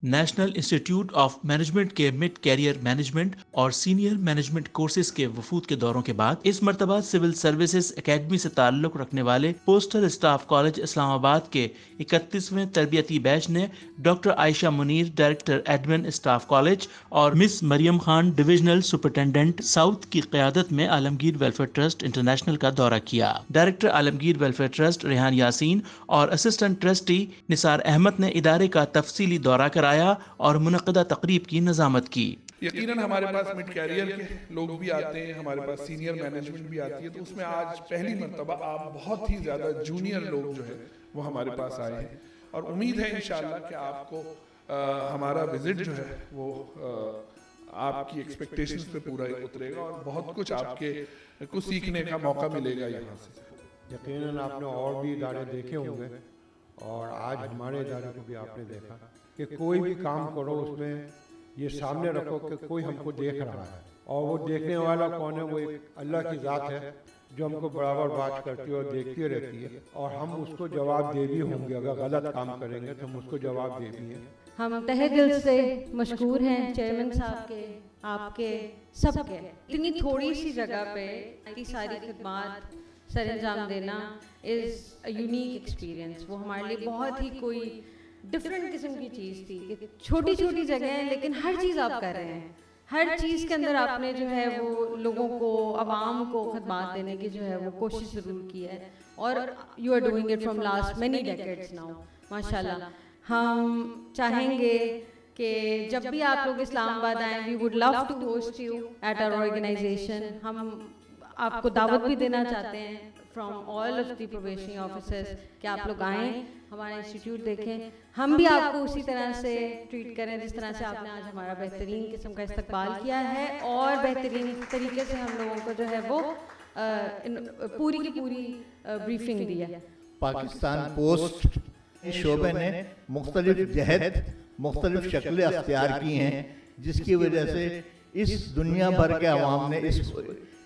National institute of management के mid career management और senior management courses के वफूद के दौरों के बाद इस मरतबा सिविल सर्विसेज एकेडमी से ताल्लुक रखने वाले पोस्टल स्टाफ कॉलेज इस्लामाबाद के 31वें तरबियती बैच ने doctor Ayesha Munir, director admin staff college, और miss Maryam Khan, divisional superintendent south की क़यादत में आलमगीर वेलफेयर ट्रस्ट इंटरनेशनल का दौरा किया। Director Alamgir welfare trust Rehan Yasin और असिस्टेंट ट्रस्टी निसार अहमद ने इदारे का तफसीली दौरा कराया और मुनक़दा तकरीब की नज़ामत की। यकीनन हमारे पास मिड कैरियर के लोग भी आते हैं, हमारे पास सीनियर मैनेजमेंट भी आती है, तो उसमें आज पहली मर्तबा आप बहुत ही ज़्यादा जूनियर लोग जो है वो हमारे पास आए हैं, और उम्मीद है इंशाल्लाह कि आपको हमारा विजिट जो है वो आपकी एक्सपेक्टेशंस पे पूरा उतरेगा और बहुत कुछ आपके कुछ सीखने का मौका मिलेगा यहाँ से। यकीनन आपने और भी इदारे देखे होंगे और आज हमारे इदारे को भी आपने देखा कि कोई भी काम करो उसमें ये सामने रखो कि कोई हमको देख रहा है, और वो देखने वाला कौन है? वो एक अल्लाह की ज़ात है जो हमको बराबर बात करती है और देखती रहती है, और हम उसको जवाब दे भी होंगे। अगर गलत काम करेंगे तो हम उसको जवाब दे भी हैं। हम तहे दिल से मशकूर हैं चेयरमैन साहब के, आपके, सबके। इतनी थोड़ी सी जगह पे इतनी सारी खिदमत सर अंजाम देना इज़ अ यूनिक एक्सपीरियंस। वो हमारे लिए बहुत ही कोई डिफरेंट किस्म की चीज़ थी कि छोटी छोटी जगह हैं लेकिन हर चीज़ आप कर रहे हैं, हर चीज़ के अंदर आपने जो है वो लोगों को, आवाम को खदमात देने की जो है वो कोशिश ज़रूर की है, और you are doing it from last many decades now माशाल्लाह। हम चाहेंगे कि जब भी आप लोग इस्लामाबाद आएँ, we would love to host you at our organization. हम आपको दावत भी देना चाहते हैं from all of the probationary officers कि आप लोग आएँ, हमारा इंस्टीट्यूट देखें, हम भी आपको उसी तरह से ट्रीट करें जिस तरह से आपने आज हमारा बेहतरीन किस्म का इस्तकबाल किया है, और बेहतरीन तरीके से हम लोगों को जो है वो पूरी की पूरी ब्रीफिंग दी है। पाकिस्तान पोस्ट शोबे ने मुख्तलिफ जहद, मुख्तलिफ शक्लें अख्तियार की हैं, जिसकी वजह से इस दुनिया भर के अवाम ने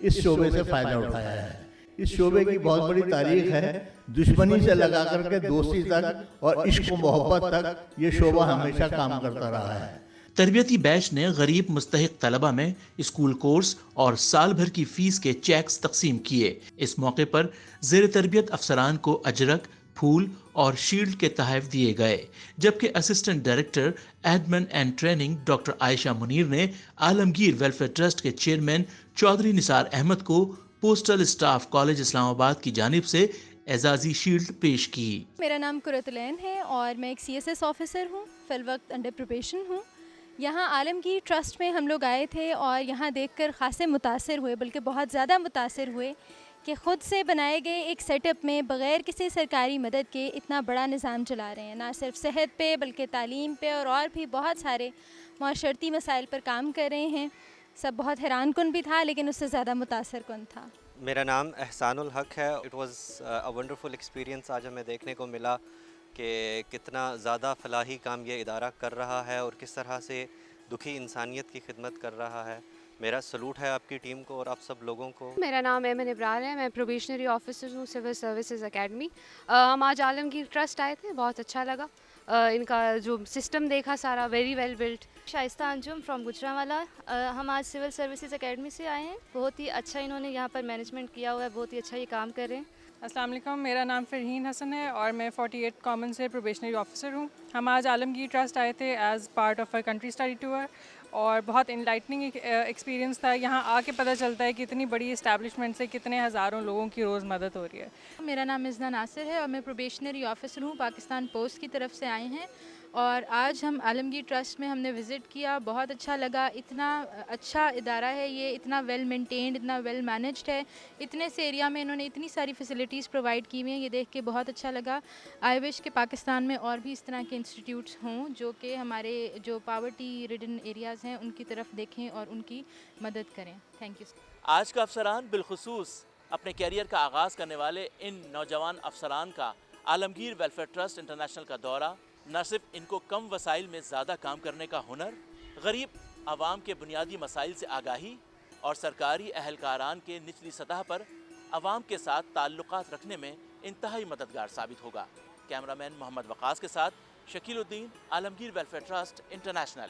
इस शोबे से फ़ायदा उठाया है। इस शोबे की बहुत बड़ी तारीख है, दुश्मनी से लगा करके दोस्ती तक और इश्क मोहब्बत तक ये शोबा हमेशा काम करता रहा है। तरबियती बैच ने गरीब मुस्तहिक तलबा में स्कूल कोर्स और साल भर की फीस के चेक्स तकसीम किए। इस मौके पर ज़ेर तरबियत अफसरान को अजरक, फूल और शील्ड के तहफ़ दिए गए, जबकि assistant director admin and training doctor Ayesha Munir ने आलमगीर वेलफेयर ट्रस्ट के चेयरमैन चौधरी निसार अहमद को पोस्टल स्टाफ कॉलेज इस्लामाबाद की जानिब से एजाज़ी शील्ड पेश की। मेरा नाम कुरतुलैन है और मैं एक CSS ऑफिसर हूँ, फिल वक्त अंडर प्रिपरेशन हूँ। यहाँ आलमगीर ट्रस्ट में हम लोग आए थे और यहाँ देखकर ख़ासे मुतासिर हुए, बल्कि बहुत ज़्यादा मुतासिर हुए कि ख़ुद से बनाए गए एक सेटअप में बग़ैर किसी सरकारी मदद के इतना बड़ा निज़ाम चला रहे हैं, ना सिर्फ सेहत पे बल्कि तालीम पे और भी बहुत सारे माशरती मसाइल पर काम कर रहे हैं। सब बहुत हैरान कुन भी था, लेकिन उससे ज़्यादा मुतासर कुन था। मेरा नाम एहसानुल हक है। It was a wonderful experience. आज हमें देखने को मिला कि कितना ज़्यादा फलाही काम ये इदारा कर रहा है और किस तरह से दुखी इंसानियत की खिदमत कर रहा है। मेरा सलूट है आपकी टीम को और आप सब लोगों को। मेरा नाम एमन इब्रार है, मैं प्रोबेशनरी ऑफिसर हूँ सिविल सर्विसेज एकेडमी। हम आज आलमगीर ट्रस्ट आए थे, बहुत अच्छा लगा। इनका जो सिस्टम देखा सारा very well built. Shaista Anjum from Gujranwala. हम आज सिविल सर्विसेज एकेडमी से आए हैं। बहुत ही अच्छा इन्होंने यहाँ पर मैनेजमेंट किया हुआ है, बहुत ही अच्छा ये काम कर रहे हैं। अस्सलाम वालेकुम, मेरा नाम फ़रहीन हसन है और मैं 48 कॉमन से प्रोबेशनरी ऑफिसर हूँ। हम आज आलमगीर ट्रस्ट आए थे as part of a country study tour और बहुत इनलाइटनिंग एक्सपीरियंस था। यहाँ आके पता चलता है कि इतनी बड़ी इस्टेब्लिशमेंट से कितने हज़ारों लोगों की रोज़ मदद हो रही है। मेरा नाम मिज़ना नासिर है और मैं प्रोबेशनरी ऑफिसर हूँ, पाकिस्तान पोस्ट की तरफ से आए हैं और आज हम आलमगीर ट्रस्ट में हमने विज़िट किया, बहुत अच्छा लगा। इतना अच्छा इदारा है ये, इतना वेल मेंटेन्ड, इतना वेल मैनेज्ड है। इतने से एरिया में इन्होंने इतनी सारी फैसिलिटीज़ प्रोवाइड की हुई हैं, ये देख के बहुत अच्छा लगा। आई विश के पाकिस्तान में और भी इस तरह के इंस्टीट्यूट्स हों जो कि हमारे जो पावर्टी रिडन एरियाज़ हैं उनकी तरफ देखें और उनकी मदद करें। Thank you. आज का अफसरान बिलखुसूस अपने कैरियर का आगाज़ करने वाले इन नौजवान अफसरान का आलमगीर वेलफेयर ट्रस्ट इंटरनेशनल का दौरा न सिर्फ इनको कम वसाइल में ज़्यादा काम करने का हुनर, गरीब आवाम के बुनियादी मसाइल से आगाही और सरकारी अहलकारान के निचली सतह पर आवाम के साथ ताल्लुकात रखने में इंतहाई मददगार साबित होगा। कैमरामैन मोहम्मद वक़ास के साथ Shakeel Uddin, Alamgir welfare trust international.